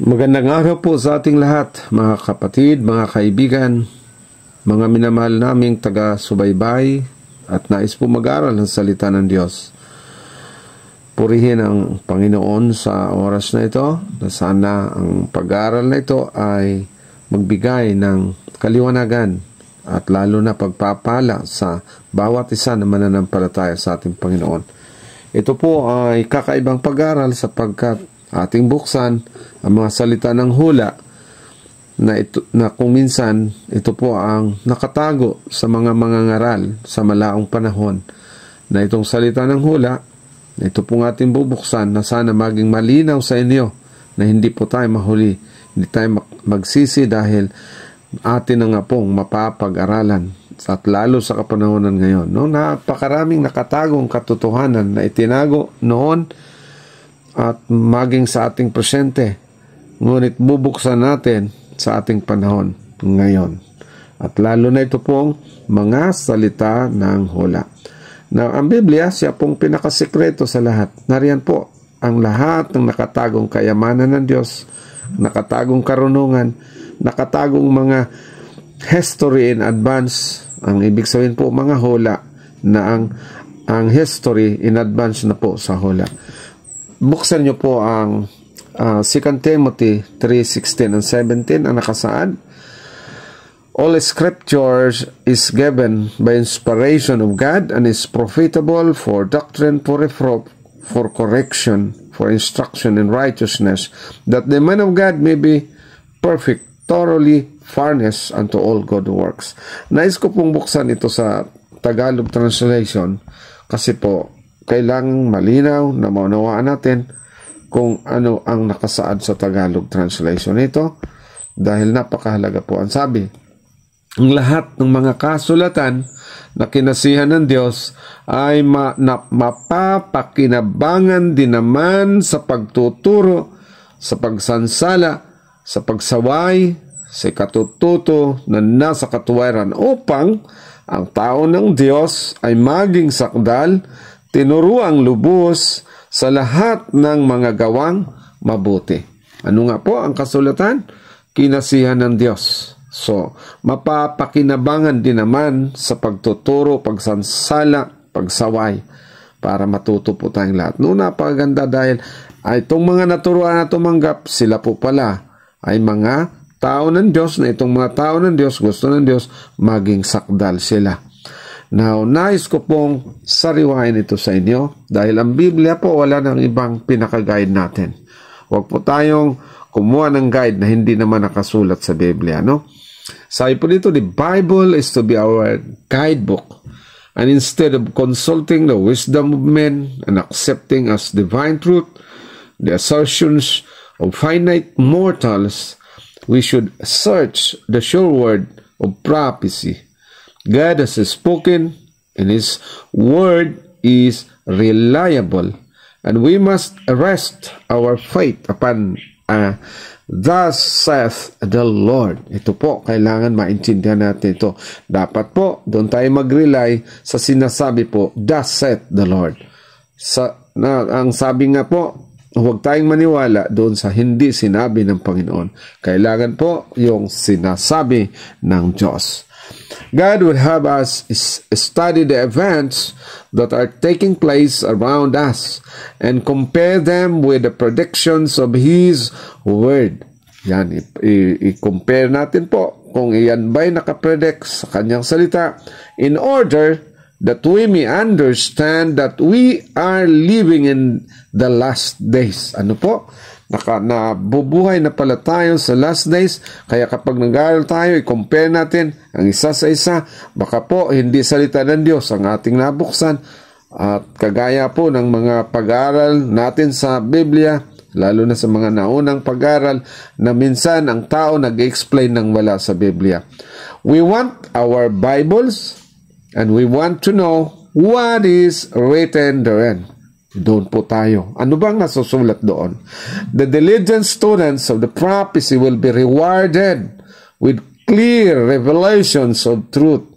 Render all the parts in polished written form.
Magandang araw po sa ating lahat, mga kapatid, mga kaibigan, mga minamahal naming taga-subaybay at nais po mag-aral ng salita ng Diyos. Purihin ang Panginoon sa oras na ito, na sana ang pag-aaral na ito ay magbigay ng kaliwanagan at lalo na pagpapala sa bawat isa na mananampalataya sa ating Panginoon. Ito po ay kakaibang pag-aaral sapagkat ating buksan ang mga salita ng hula na kung minsan ito po ang nakatago sa mga mangangaral sa malaong panahon, na itong salita ng hula na ito pong ating bubuksan na sana maging malinaw sa inyo na hindi po tayo mahuli, hindi tayo magsisi dahil atin na nga pong mapapag-aralan at lalo sa kapanahonan ngayon. No? Napakaraming nakatagong katotohanan na itinago noon at maging sa ating presente, ngunit bubuksan natin sa ating panahon ngayon. At lalo na ito pong mga salita ng hula. Na ang Biblia, siya pong pinakasikreto sa lahat. Nariyan po ang lahat ng nakatagong kayamanan ng Diyos, nakatagong karunungan, nakatagong mga history in advance. Ang ibig sabihin po mga hula na ang history in advance na po sa hula. Buksan niyo po ang 2 Timothy 3:16 and 17 ang nakasaad. All scriptures is given by inspiration of God and is profitable for doctrine, for reproof, for correction, for instruction in righteousness, that the man of God may be perfect, thoroughly furnished unto all good works. Nais ko pong buksan ito sa Tagalog translation kasi po kailangang malinaw na maunawaan natin kung ano ang nakasaad sa Tagalog translation nito, dahil napakahalaga po. Ang sabi, ang lahat ng mga kasulatan na kinasihan ng Diyos ay mapapakinabangan din naman sa pagtuturo, sa pagsansala, sa pagsaway, sa katututo na nasa katuwiran, upang ang tao ng Diyos ay maging sakdal, tinuruang lubos sa lahat ng mga gawang mabuti. Ano nga po ang kasulatan? Kinasihan ng Diyos. So, mapapakinabangan din naman sa pagtuturo, pagsansala, pagsaway, para matuto po tayong lahat. Noon, napakaganda dahil ay itong mga naturuan na tumanggap, sila po pala ay mga tao ng Diyos, na itong mga tao ng Diyos, gusto ng Diyos, maging sakdal sila. Now, nais ko pong sariwain ito sa inyo dahil ang Biblia po wala nang ibang pinaka-guide natin. Huwag po tayong kumuha ng guide na hindi naman nakasulat sa Biblia, no? Sabi po dito, the Bible is to be our guidebook, and instead of consulting the wisdom of men and accepting as divine truth the assertions of finite mortals, we should search the sure word of prophecy. God has spoken, and His word is reliable, and we must rest our faith upon thus saith the Lord. Ito po, kailangan maintindihan natin ito. Dapat po, doon tayo mag-rely sa sinasabi po, thus saith the Lord. Ang sabi nga po, huwag tayong maniwala doon sa hindi sinabi ng Panginoon. Kailangan po yung sinasabi ng Diyos. God would have us study the events that are taking place around us and compare them with the predictions of His Word. Yan, i-compare natin po kung iyan ba'y nakapredict sa Kanyang salita, in order that we may understand that we are living in the last days. Ano po? Nabubuhay na pala tayo sa last days, kaya kapag nag-aaral tayo, i-compare natin ang isa sa isa, baka po hindi salita ng Diyos ang ating nabuksan, at kagaya po ng mga pag-aaral natin sa Biblia, lalo na sa mga naunang pag-aaral, na minsan ang tao nag-explain ng wala sa Biblia. We want our Bibles, and we want to know what is written therein. Doon po tayo. Ano bang nasusulat doon? The diligent students of the prophecy will be rewarded with clear revelations of truth.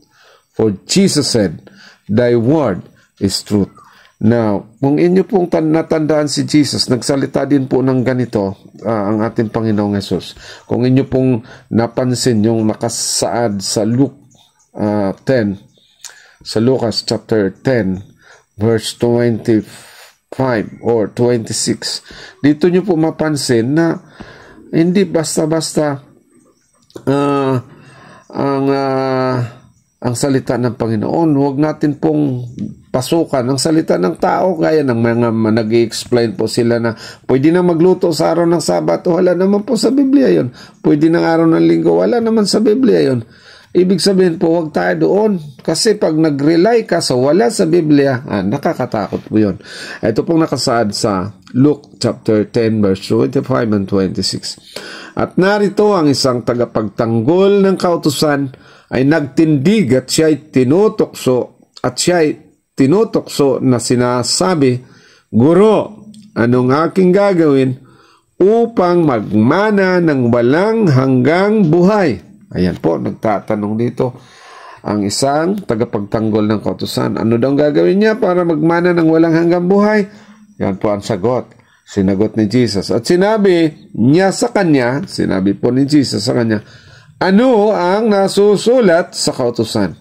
For Jesus said, Thy word is truth. Now, kung inyo pong natandaan si Jesus, nagsalita din po ng ganito ang ating Panginoong Yesus. Kung inyo pong napansin yung nakasaad sa Luke 10, sa Lucas chapter 10, verse 25 or 26, dito nyo po mapansin na hindi basta-basta ang salita ng Panginoon. Huwag natin pong pasukan ang salita ng tao, gaya ng mga nag-i-explain po sila na pwede na magluto sa araw ng Sabato, wala naman po sa Biblia yon. Pwede ng araw ng Linggo, wala naman sa Biblia yon. Ibig sabihin po, huwag tayo doon. Kasi pag nag-rely ka sa wala sa Biblia, nakakatakot po yun. Ito pong nakasaad sa Luke chapter 10 verse 25 and 26. At narito ang isang tagapagtanggol ng kautusan ay nagtindig at siya'y tinutokso na sinasabi, Guro, anong aking gagawin upang magmana ng walang hanggang buhay? Ayan po, nagtatanong dito ang isang tagapagtanggol ng kautusan. Ano daw gagawin niya para magmana ng walang hanggang buhay? Yan po ang sagot. Sinagot ni Jesus. At sinabi niya sa kanya, sinabi po ni Jesus sa kanya, ano ang nasusulat sa kautusan?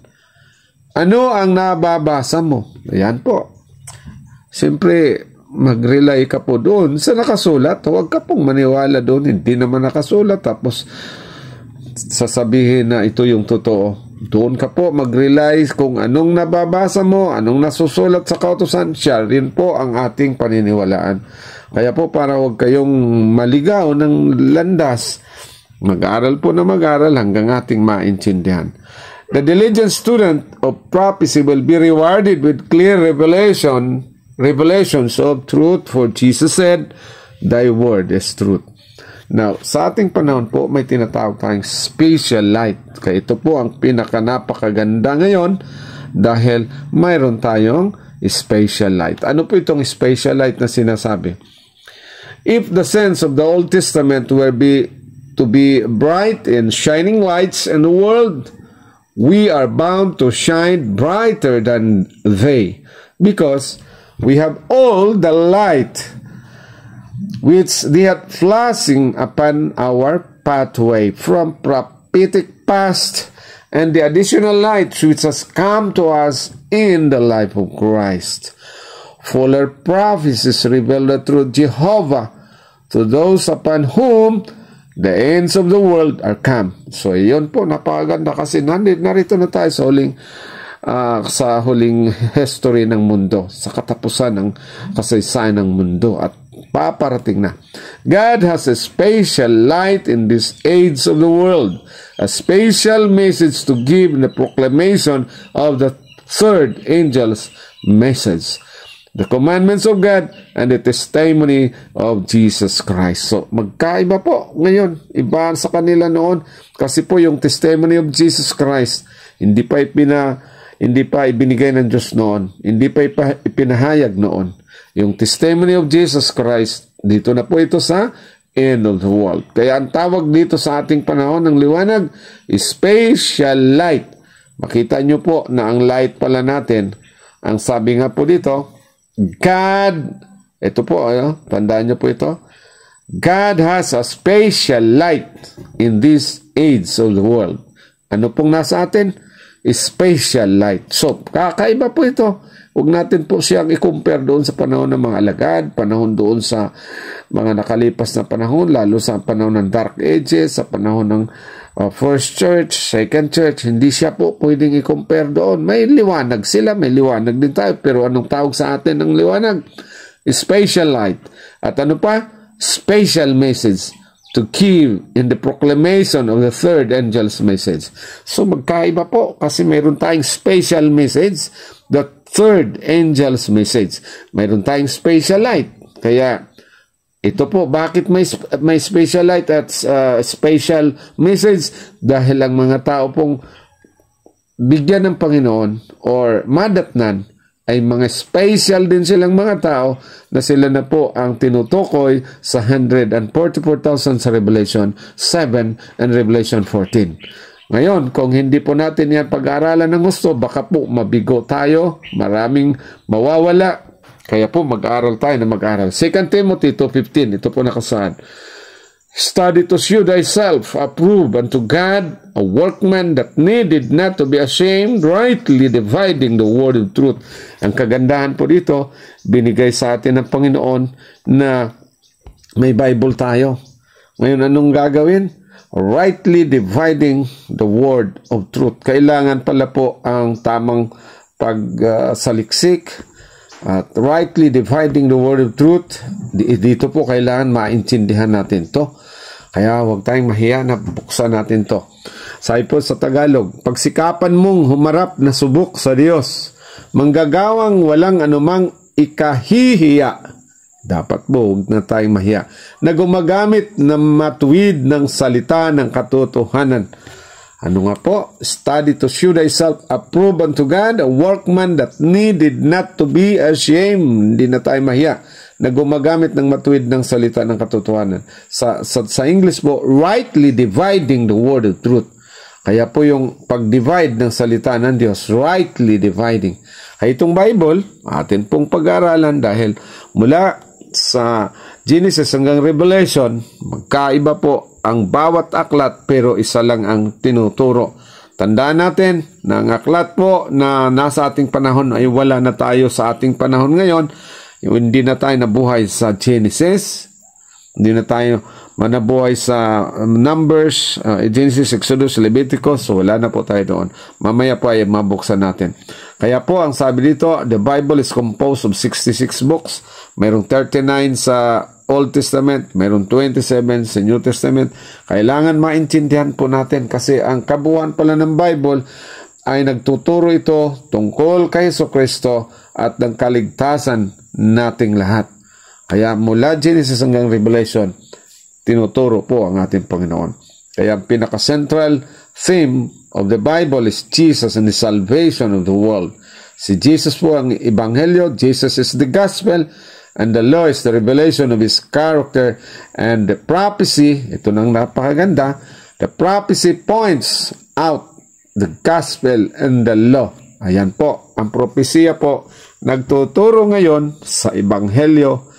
Ano ang nababasa mo? Ayan po. Siyempre, mag-rely ka po doon sa nakasulat. Huwag ka pong maniwala doon. Hindi naman nakasulat. Tapos, sasabihin na ito yung totoo. Doon ka po mag-rely kung anong nababasa mo, anong nasusulat sa kautusan, siya rin po ang ating paniniwalaan. Kaya po para huwag kayong maligaw ng landas, mag-aral po na mag-aral hanggang ating maintindihan. The diligent student of prophecy will be rewarded with clear revelations of truth, for Jesus said, Thy word is truth. Now, sa ating panahon po, may tinatawag tayong spatial light. Kaya ito po ang napakaganda ngayon dahil mayroon tayong spatial light. Ano po itong spatial light na sinasabi? If the sense of the Old Testament were to be bright and shining lights in the world, we are bound to shine brighter than they, because we have all the light which they are flashing upon our pathway from prophetic past, and the additional light which has come to us in the life of Christ. Fuller prophecies reveal the truth Jehovah to those upon whom the ends of the world are come. So, yun po, napakaganda kasi narito na tayo sa huling history ng mundo, sa katapusan ng kasaysayan ng mundo, at paparating na. God has a special light in this age of the world, a special message to give in the proclamation of the third angel's message, the commandments of God and the testimony of Jesus Christ. So, magkaiba po ngayon. Iba sa kanila noon kasi po yung testimony of Jesus Christ hindi pa ibinigay ng Diyos noon. Hindi pa ipinahayag noon. Yung testimony of Jesus Christ, dito na po ito sa end of the world. Kaya ang tawag dito sa ating panahon ng liwanag, spatial light. Makita nyo po na ang light pala natin, ang sabi nga po dito, God, ito po, tandaan nyo po ito, God has a spatial light in this age of the world. Ano pong nasa atin? Spatial light. So, kakaiba po ito. Huwag natin po siyang i-compare doon sa panahon ng mga alagad, panahon doon sa mga nakalipas na panahon, lalo sa panahon ng Dark Ages, sa panahon ng First Church, Second Church. Hindi siya po pwedeng i-compare doon. May liwanag sila, may liwanag din tayo. Pero anong tawag sa atin ng liwanag? Spatial light. At ano pa? Spatial message to give in the proclamation of the third angel's message. So magkaiba po kasi mayroon tayong spatial message, the third angel's message. Mayroon tayong spatial light. Kaya ito po, bakit may spatial light at spatial message? Dahil ang mga tao pong bigyan ng Panginoon or madatnan ay mga special din silang mga tao na sila na po ang tinutukoy sa 144,000 sa Revelation 7 and Revelation 14. Ngayon, kung hindi po natin yan pag-aaralan ng gusto, baka po mabigo tayo, maraming mawawala, Kaya po mag-aral tayo na mag-aral. 2 Timothy 2:15, ito po nakasaad. Study to show thyself approved unto God, a workman that needed not to be ashamed, rightly dividing the word of truth. Ang kagandahan po dito, binigay sa atin ng Panginoon na may Bible tayo. Ngayon, anong gagawin? Rightly dividing the word of truth. Kailangan pala po ang tamang pagsaliksik at rightly dividing the word of truth. Dito po kailangan maintindihan natin to. Kaya huwag tayong mahiya na buksan natin to. Sabi po sa Tagalog, pagsikapan mong humarap na subok sa Diyos, manggagawang walang anumang ikahihiya. Dapat po, huwag na tayong mahiya, na gumagamit ng matuwid ng salita ng katotohanan. Ano nga po? Study to show thyself approved unto God, a workman that needed not to be ashamed. Hindi na tayo mahiya na gumagamit ng matuwid ng salita ng katotohanan. Sa English po, rightly dividing the word of truth. Kaya po yung pag-divide ng salita ng Diyos, rightly dividing. Kaya itong Bible, atin pong pag-aralan dahil mula sa Genesis hanggang Revelation, magkaiba po ang bawat aklat pero isa lang ang tinuturo. Tandaan natin na ang aklat po na nasa ating panahon ay wala na tayo sa ating panahon ngayon. Hindi na tayo nabuhay sa Genesis, hindi na tayo manabuhay sa Numbers, Genesis, Exodus, Leviticus, so wala na po tayo doon. Mamaya po ay mabuksan natin. Kaya po ang sabi dito, the Bible is composed of 66 books. Mayroong 39 sa Old Testament, mayroong 27 sa New Testament. Kailangan maintindihan po natin kasi ang kabuuan pala ng Bible ay nagtuturo ito tungkol kay Jesucristo at ng kaligtasan nating lahat. Kaya mula Genesis hanggang Revelation, tinuturo po ang ating Panginoon. Kaya ang pinaka-central theme of the Bible is Jesus and the salvation of the world. Si Jesus po ang Ebanghelyo, Jesus is the gospel, and the law is the revelation of His character, and the prophecy, ito nang napakaganda, the prophecy points out the gospel and the law. Ayan po, ang propesya po, nagtuturo ngayon sa Ebanghelyo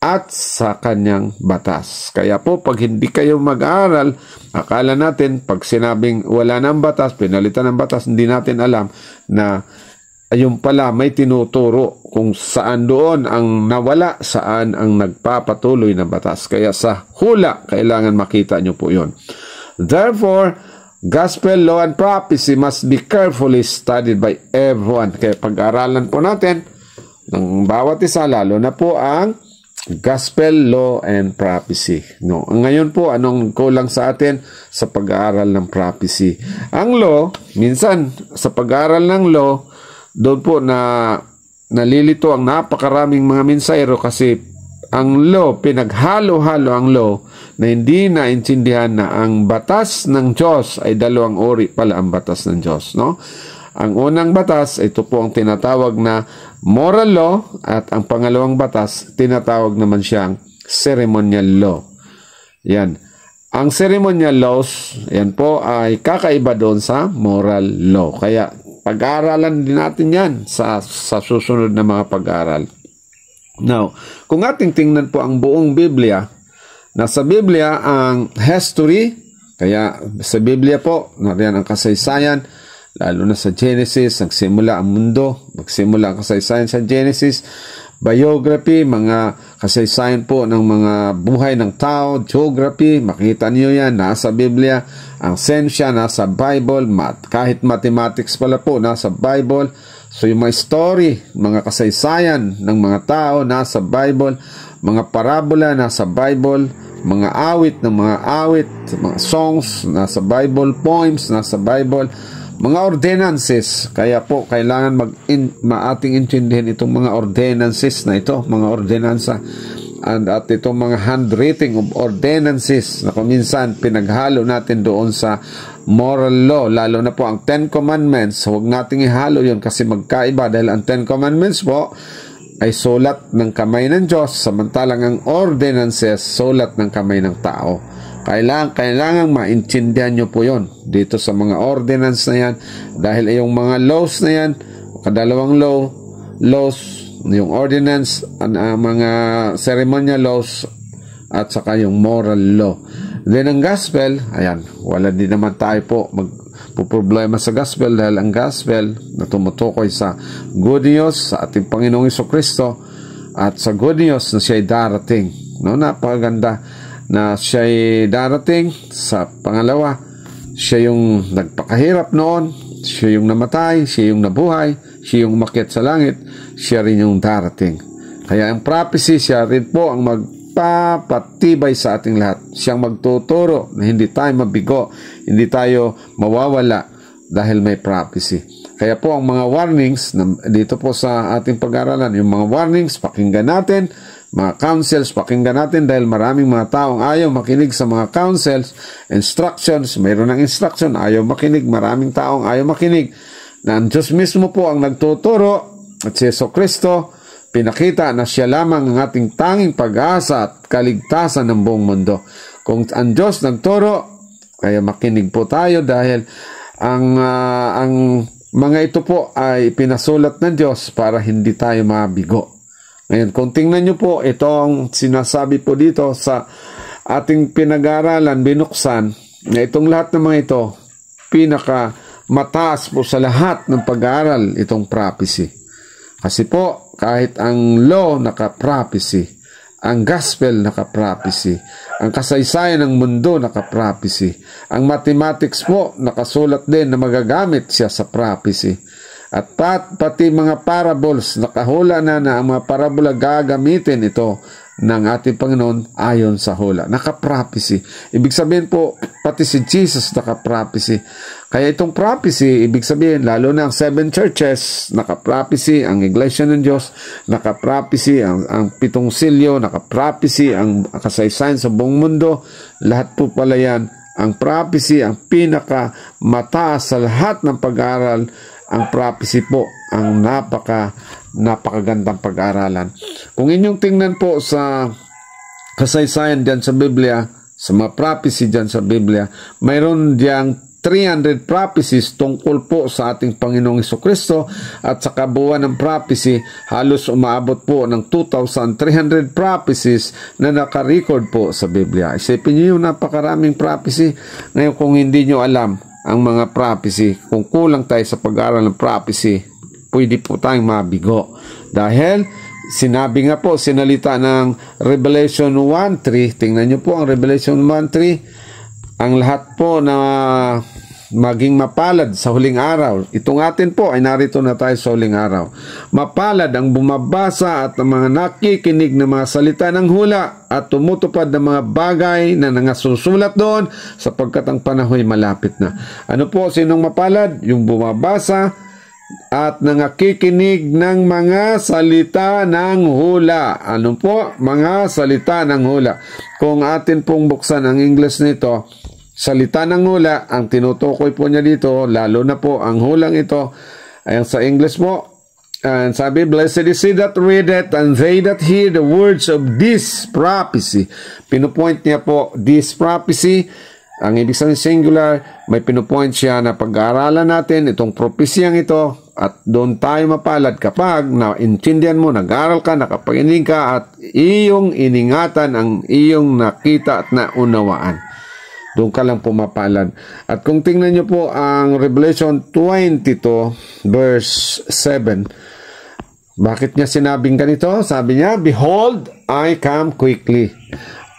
at sa kanyang batas. Kaya po, pag hindi kayo mag-aaral, akala natin, pag sinabing wala ng batas, pinalitan ng batas, hindi natin alam na ayun pala, may tinuturo kung saan doon ang nawala, saan ang nagpapatuloy na batas. Kaya sa hula, kailangan makita nyo po yun. Therefore, gospel, law, and prophecy must be carefully studied by everyone. Kaya pag-aralan po natin ng bawat isa, lalo na po ang gospel, law, and prophecy. No. Ngayon po, anong kulang sa atin sa pag-aaral ng prophecy? Ang law, minsan sa pag-aaral ng law, doon po na nalilito ang napakaraming mga mensahero kasi ang law, pinaghalo-halo ang law na hindi naintindihan na ang batas ng Diyos ay dalawang uri pala ang batas ng Diyos. No? Ang unang batas, ito po ang tinatawag na moral law, at ang pangalawang batas, tinatawag naman siyang ceremonial law. Yan. Ang ceremonial laws, yan po ay kakaiba doon sa moral law. Kaya pag-aaralan din natin yan sa susunod na mga pag-aaral. Now, kung ating tingnan po ang buong Biblia, nasa Biblia ang history, kaya sa Biblia po, nariyan ang kasaysayan, lalo na sa Genesis, nagsimula ang mundo, magsimula ang kasaysayan sa Genesis, biography, mga kasaysayan po ng mga buhay ng tao, geography, makita niyo yan, nasa Biblia, ang sensya, nasa Bible, kahit mathematics pala po, nasa Bible, so yung mga story, mga kasaysayan ng mga tao, nasa Bible, mga parabola, nasa Bible, mga awit ng mga awit, mga songs, nasa Bible, poems, nasa Bible, mga ordinances. Kaya po, kailangan ating intindihin itong mga ordinances na ito, mga ordinansa, at itong mga handwriting of ordinances na kung minsan pinaghalo natin doon sa moral law, lalo na po ang 10 Commandments. Huwag nating ihalo yun kasi magkaiba dahil ang 10 Commandments po ay sulat ng kamay ng Diyos, samantalang ang ordinances sulat ng kamay ng tao. Kailangan maintindihan nyo po yun dito sa mga ordinance na yan, dahil yung mga laws na yan, kadalawang laws, yung ordinance, mga ceremonial laws, at saka yung moral law. Then ang gospel, ayan, wala din naman tayo po magpuproblema sa gospel dahil ang gospel na tumutukoy sa good news sa ating Panginoong Jesucristo at sa good news na siya'y darating. No, napakaganda na siya'y darating. Sa pangalawa, siya yung nagpakahirap noon, siya yung namatay, siya yung nabuhay, siya yung umakyat sa langit, siya rin yung darating. Kaya ang prophecy, siya rin po ang magpapatibay sa ating lahat. Siyang magtuturo na hindi tayo mabigo, hindi tayo mawawala dahil may prophecy. Kaya po ang mga warnings dito po sa ating pag-aaralan, yung mga warnings, pakinggan natin, mga counsels, pakinggan natin dahil maraming mga taong ayaw makinig sa mga counsels, instructions, mayroon ng instruction, ayaw makinig, maraming taong ayaw makinig. Na ang Diyos mismo po ang nagtuturo at si Jesucristo, pinakita na siya lamang ang ating tanging pag-asa at kaligtasan ng buong mundo. Kung ang Diyos nagturo, kaya makinig po tayo dahil ang mga ito po ay pinasulat ng Diyos para hindi tayo mabigo. Ngayon, kung tingnan nyo po, itong sinasabi po dito sa ating pinag-aaralan, binuksan, na itong lahat ng mga ito, mataas po sa lahat ng pag-aaral itong prophecy. Kasi po, kahit ang law naka-prophecy, ang gospel naka-prophecy, ang kasaysayan ng mundo naka-prophecy, ang mathematics po nakasulat din na magagamit siya sa prophecy. At pati mga parables, nakahula na ang mga parabola gagamitin ito ng ating Panginoon ayon sa hula. Naka-prophecy. Ibig sabihin po, pati si Jesus naka-prophecy. Kaya itong prophecy, ibig sabihin, lalo na ang 7 churches, naka-prophecy, ang Iglesia ng Diyos, naka-prophecy, ang 7 silyo, naka-prophecy, ang kasaysayan sa buong mundo, lahat po pala yan. Ang prophecy, ang pinaka-mataas sa lahat ng pag-aaral, ang prophecy po, ang napakagandang pag-aaralan. Kung inyong tingnan po sa kasaysayan dyan sa Biblia, sa mga prophecy dyan sa Biblia, mayroon diyang 300 prophecies tungkol po sa ating Panginoong Jesucristo at sa kabuuan ng prophecy, halos umaabot po ng 2,300 prophecies na naka-record po sa Biblia. Isipin niyo yung napakaraming prophecy. Ngayon kung hindi nyo alam ang mga prophecy, kung kulang tayo sa pag-aaral ng prophecy, pwede po tayong mabigo. Dahil, sinabi nga po, sinalita ng Revelation 1:3, tingnan nyo po ang Revelation 1:3, ang lahat po na maging mapalad sa huling araw. Itong atin po ay narito na tayo sa huling araw. Mapalad ang bumabasa at ang mga nakikinig ng mga salita ng hula at tumutupad ng mga bagay na nangasusulat doon sapagkat ang panahon ay malapit na. Ano po, sinong mapalad? Yung bumabasa at nangakikinig ng mga salita ng hula. Ano po? Mga salita ng hula. Kung atin pong buksan ang English nito, salita ng hula, ang tinutukoy po niya dito, lalo na po ang hulang ito, ay sa English po, and sabi, blessed is he that read it, and they that hear the words of this prophecy. Pinupoint niya po, this prophecy, ang ibig sabihin singular, may pinupoint siya na pag-aaralan natin itong prophesyang ito, at doon tayo mapalad kapag naintindihan mo, nag-aaral ka, nakapakinig ka, at iyong iningatan ang iyong nakita at naunawaan. Doon ka lang pumapalad. At kung tingnan nyo po ang Revelation 22 verse 7, bakit niya sinabing ganito? Sabi niya, behold, I come quickly,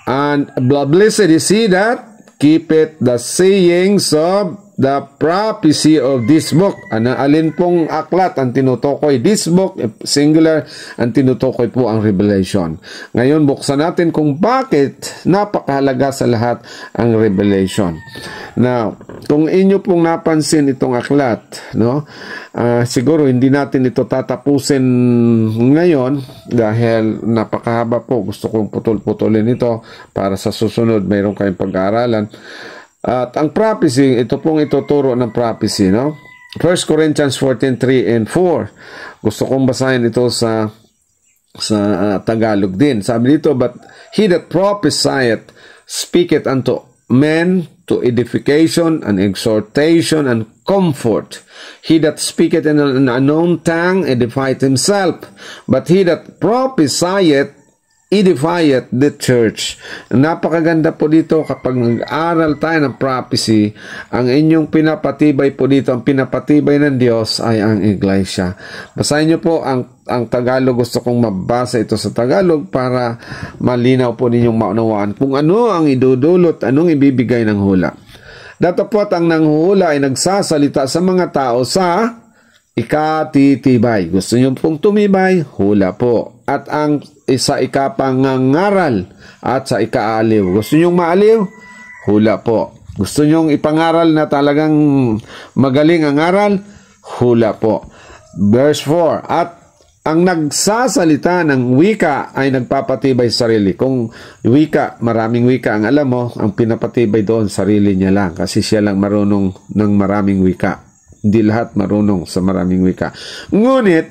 and blessed is he that keepeth the sayings of the prophecy of this book. Alin pong aklat ang tinutukoy? This book, singular, ang tinutukoy po ang Revelation. Ngayon, buksan natin kung bakit napakahalaga sa lahat ang Revelation. Now, kung inyo pong napansin itong aklat, no, siguro hindi natin ito tatapusin ngayon dahil napakahaba po. Gusto kong putol-putulin ito para sa susunod mayroon kayong pag-aaralan. At ang prophecy, ito pong ituturo ng prophecy, no? 1 Corinthians 14:3 and 4. Gusto kong basahin ito sa Tagalog din. Sabi dito, but he that prophesieth speaketh unto men to edification and exhortation and comfort. He that speaketh in an unknown tongue edifieth himself, but he that prophesieth edifieth the church. Napakaganda po dito kapag nag-aral tayo ng prophecy, ang inyong pinapatibay po dito, ang pinapatibay ng Diyos ay ang iglesia. Basahin niyo po ang Tagalog. Gusto kong mabasa ito sa Tagalog para malinaw po ninyong maunawaan kung ano ang idudulot, anong ibibigay ng hula. Datapot ang nanghuhula ay nagsasalita sa mga tao sa ikatitibay. Gusto niyo pong tumibay? Hula po. At ang sa ikapangangaral at sa ikaaliw. Gusto niyong maaliw? Hula po. Gusto niyong ipangaral na talagang magaling ang aral? Hula po. Verse 4, at ang nagsasalita ng wika ay nagpapatibay sarili. Kung wika, maraming wika ang alam mo, ang pinapatibay doon, sarili niya lang. Kasi siya lang marunong ng maraming wika. Hindi lahat marunong sa maraming wika. Ngunit,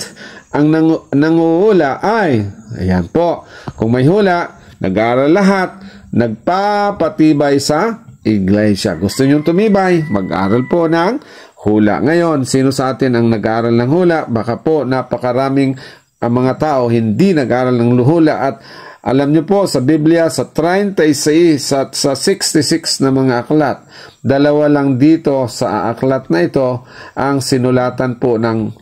ang nanguhula ay, ayan po, kung may hula, nag-aaral lahat, nagpapatibay sa iglesia. Gusto nyo tumibay? Mag-aral po ng hula. Ngayon, sino sa atin ang nag-aaral ng hula? Baka po napakaraming mga tao hindi nag-aaral ng hula. At alam nyo po, sa Biblia, sa 36, sa 66 na mga aklat, dalawa lang dito sa aklat na ito ang sinulatan po ng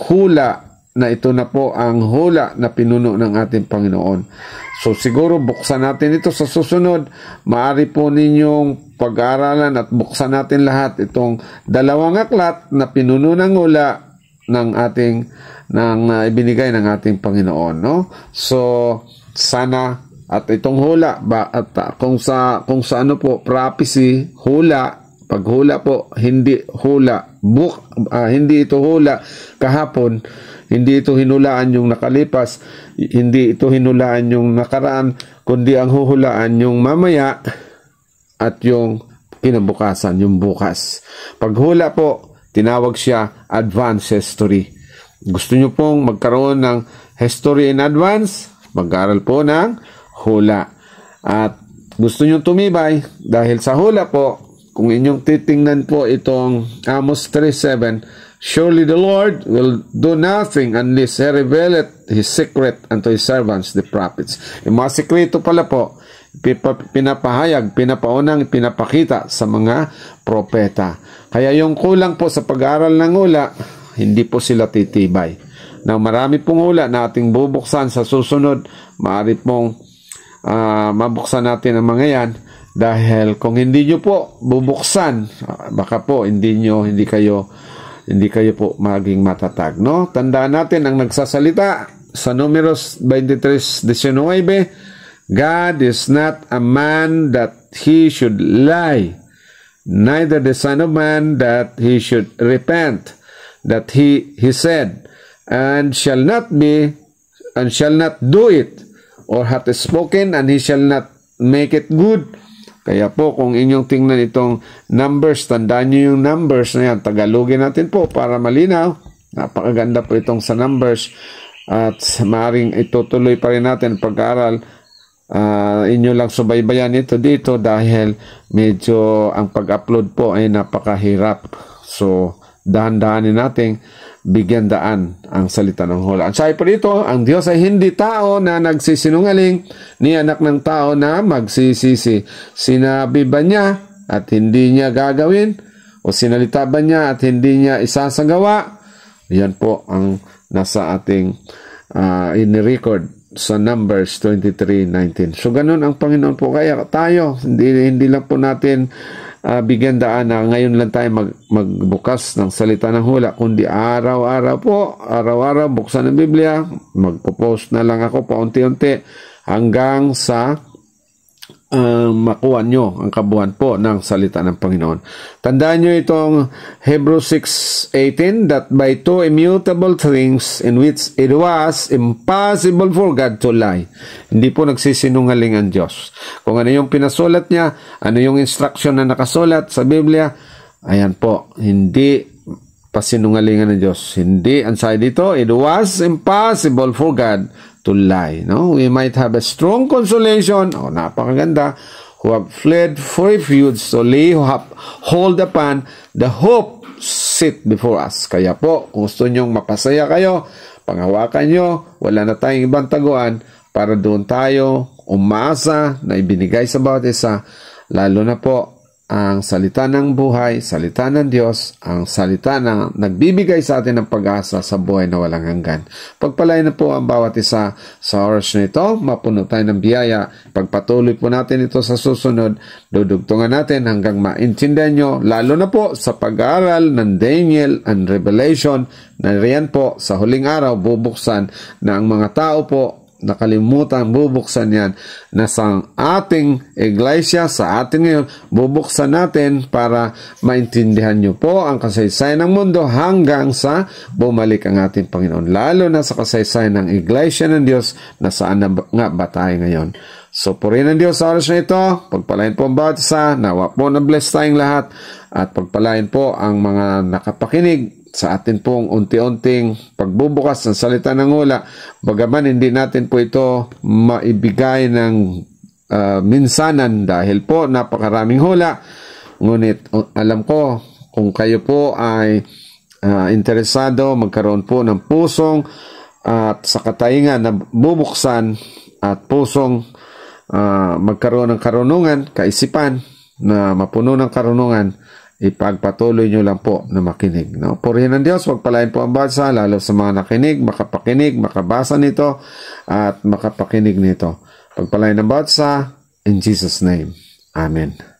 hula, na ito na po ang hula na pinuno ng ating Panginoon. So siguro buksan natin ito sa susunod. Maaari po ninyong pag-aaralan at buksan natin lahat itong dalawang aklat na pinuno ng hula ng ating ibinigay ng ating Panginoon, no? So sana at itong hula kung sa ano po prophecy, hula, pag hula po, hindi hula hindi ito hula kahapon, hindi ito hinulaan yung nakalipas, hindi ito hinulaan yung nakaraan, kundi ang huhulaan yung mamaya at yung kinabukasan, yung bukas. Pag hula po, tinawag siya advanced history. Gusto nyo pong magkaroon ng history in advance? Mag-aral po ng hula. At gusto nyo tumibay dahil sa hula po, kung inyong titingnan po itong Amos 3:7, surely the Lord will do nothing unless He revealeth His secret unto His servants, the prophets. Yung mga sekreto pala po, pinapahayag, pinapaunang, pinapakita sa mga propeta. Kaya yung kulang po sa pag-aaral ng hula, hindi po sila titibay. Now, marami pong hula na ating bubuksan sa susunod. Maaari pong mabuksan natin ang mga yan. Dahil kung hindi nyo po bubuksan, baka po hindi kayo po maging matatag, no? Tandaan natin ang nagsasalita sa Números 23:19, God is not a man that He should lie, neither the Son of Man that He should repent, that He said, and shall not do it, or hath spoken, and He shall not make it good. Kaya po, kung inyong tingnan itong Numbers, tandaan nyo yung Numbers na yan. Tagalogin natin po para malinaw. Napakaganda po itong sa Numbers. At maaaring itutuloy pa rin natin pag-aaral. Inyo lang subaybayan ito dito dahil medyo ang pag-upload po ay napakahirap. So, dahan-dahanin natin bigyan daan ang salita ng hula. At sabi po dito, ang Diyos ay hindi tao na nagsisinungaling, ni anak ng tao na magsisisi. Sinabi ba niya at hindi niya gagawin? O sinalita ba niya at hindi niya isasagawa? Yan po ang nasa ating in-record sa Numbers 23:19. So, ganun ang Panginoon po. Kaya tayo, hindi lang po natin bigyan daan na ngayon lang tayo magbukas ng salita ng hula, kundi araw-araw buksan ng Biblia, magpo-post na lang ako paunti-unti hanggang sa makuha nyo ang kabuuan po ng salita ng Panginoon. Tandaan nyo itong Hebrews 6:18, that by two immutable things in which it was impossible for God to lie. Hindi po nagsisinungaling ang Diyos. Kung ano yung pinasulat niya, ano yung instruction na nakasulat sa Biblia, ayan po, hindi pasinungalingan ng Diyos. Hindi, ang sabi dito, it was impossible for God to lie. No? We might have a strong consolation, napakaganda, who have fled for refuge, so lay hold upon the hope set before us. Kaya po, kung gusto nyong mapasaya kayo, panghawakan nyo, wala na tayong ibang taguan, para doon tayo umasa na ibinigay sa bawat isa, lalo na po ang salita ng buhay, salita ng Diyos, ang salita na nagbibigay sa atin ng pag-asa sa buhay na walang hanggan. Pagpalain na po ang bawat isa sa oras na ito, mapuno tayo ng biyaya. Pagpatuloy po natin ito sa susunod, dudugtungan natin hanggang maintindihan nyo, lalo na po sa pag-aaral ng Daniel and Revelation, na riyan po sa huling araw bubuksan na ang mga tao po nakalimutan, bubuksan yan na sa ating iglesia, sa ating ngayon, bubuksan natin para maintindihan nyo po ang kasaysayan ng mundo hanggang sa bumalik ang ating Panginoon. Lalo na sa kasaysayan ng iglesia ng Diyos, na saan na nga ba tayo ngayon. So, purihin ng Diyos sa oras na ito, pagpalain po ang bawat isa, nawa po na bless tayong lahat, at pagpalain po ang mga nakapakinig sa atin pong unti-unting pagbubukas ng salita ng hula. Bagaman hindi natin po ito maibigay ng minsanan dahil po napakaraming hula, ngunit alam ko kung kayo po ay interesado magkaroon po ng pusong at sa kataingan na bubuksan at pusong magkaroon ng karunungan, kaisipan na mapuno ng karunungan, ipagpatuloy nyo lang po na makinig. No? Purihin ng Diyos, pagpalain po ang bansa, lalo sa mga nakinig, makapakinig, makabasa nito, at makapakinig nito. Pagpalain ng bansa, in Jesus' name. Amen.